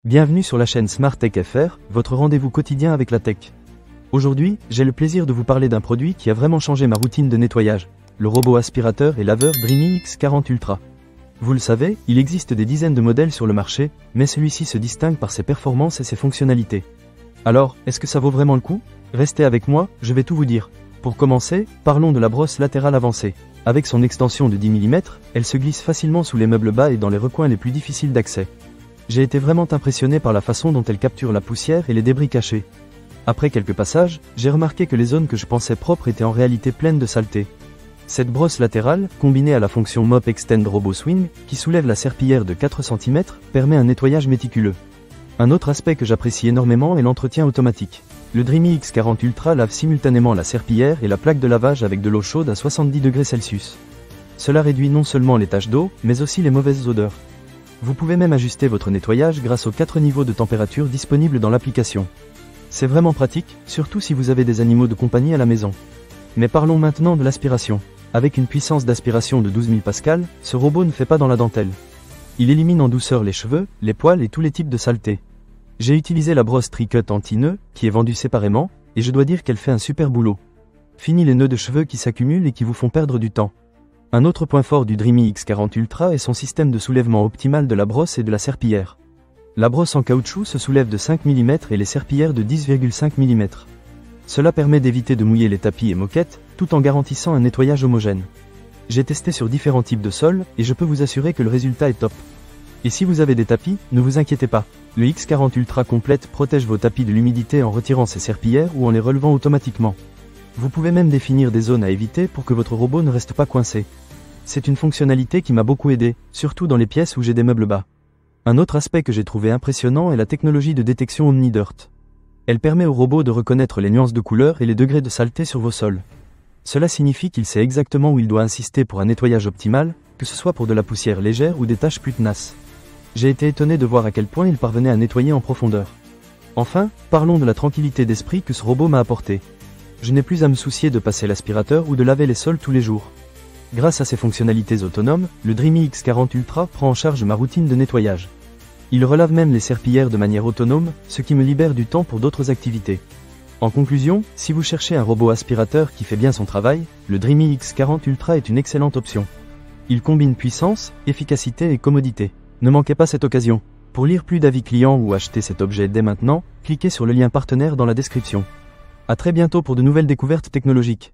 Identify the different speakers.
Speaker 1: Bienvenue sur la chaîne Smart Tech FR, votre rendez-vous quotidien avec la tech. Aujourd'hui, j'ai le plaisir de vous parler d'un produit qui a vraiment changé ma routine de nettoyage, le robot aspirateur et laveur Dreamy X40 Ultra. Vous le savez, il existe des dizaines de modèles sur le marché, mais celui-ci se distingue par ses performances et ses fonctionnalités. Alors, est-ce que ça vaut vraiment le coup? Restez avec moi, je vais tout vous dire. Pour commencer, parlons de la brosse latérale avancée. Avec son extension de 10 mm, elle se glisse facilement sous les meubles bas et dans les recoins les plus difficiles d'accès. J'ai été vraiment impressionné par la façon dont elle capture la poussière et les débris cachés. Après quelques passages, j'ai remarqué que les zones que je pensais propres étaient en réalité pleines de saleté. Cette brosse latérale, combinée à la fonction Mop Extend Robot Swing, qui soulève la serpillière de 4 cm, permet un nettoyage méticuleux. Un autre aspect que j'apprécie énormément est l'entretien automatique. Le Dreamy X40 Ultra lave simultanément la serpillière et la plaque de lavage avec de l'eau chaude à 70 degrés Celsius. Cela réduit non seulement les taches d'eau, mais aussi les mauvaises odeurs. Vous pouvez même ajuster votre nettoyage grâce aux 4 niveaux de température disponibles dans l'application. C'est vraiment pratique, surtout si vous avez des animaux de compagnie à la maison. Mais parlons maintenant de l'aspiration. Avec une puissance d'aspiration de 12 000 pascal, ce robot ne fait pas dans la dentelle. Il élimine en douceur les cheveux, les poils et tous les types de saleté. J'ai utilisé la brosse Tri-Cut anti-nœuds, qui est vendue séparément, et je dois dire qu'elle fait un super boulot. Fini les nœuds de cheveux qui s'accumulent et qui vous font perdre du temps. Un autre point fort du Dreamy X40 Ultra est son système de soulèvement optimal de la brosse et de la serpillière. La brosse en caoutchouc se soulève de 5 mm et les serpillières de 10,5 mm. Cela permet d'éviter de mouiller les tapis et moquettes, tout en garantissant un nettoyage homogène. J'ai testé sur différents types de sols, et je peux vous assurer que le résultat est top. Et si vous avez des tapis, ne vous inquiétez pas. Le X40 Ultra Complète protège vos tapis de l'humidité en retirant ses serpillières ou en les relevant automatiquement. Vous pouvez même définir des zones à éviter pour que votre robot ne reste pas coincé. C'est une fonctionnalité qui m'a beaucoup aidé, surtout dans les pièces où j'ai des meubles bas. Un autre aspect que j'ai trouvé impressionnant est la technologie de détection OmniDirt. Elle permet au robot de reconnaître les nuances de couleur et les degrés de saleté sur vos sols. Cela signifie qu'il sait exactement où il doit insister pour un nettoyage optimal, que ce soit pour de la poussière légère ou des taches plus tenaces. J'ai été étonné de voir à quel point il parvenait à nettoyer en profondeur. Enfin, parlons de la tranquillité d'esprit que ce robot m'a apporté. Je n'ai plus à me soucier de passer l'aspirateur ou de laver les sols tous les jours. Grâce à ses fonctionnalités autonomes, le Dreamy X40 Ultra prend en charge ma routine de nettoyage. Il relave même les serpillières de manière autonome, ce qui me libère du temps pour d'autres activités. En conclusion, si vous cherchez un robot aspirateur qui fait bien son travail, le Dreamy X40 Ultra est une excellente option. Il combine puissance, efficacité et commodité. Ne manquez pas cette occasion. Pour lire plus d'avis clients ou acheter cet objet dès maintenant, cliquez sur le lien partenaire dans la description. À très bientôt pour de nouvelles découvertes technologiques.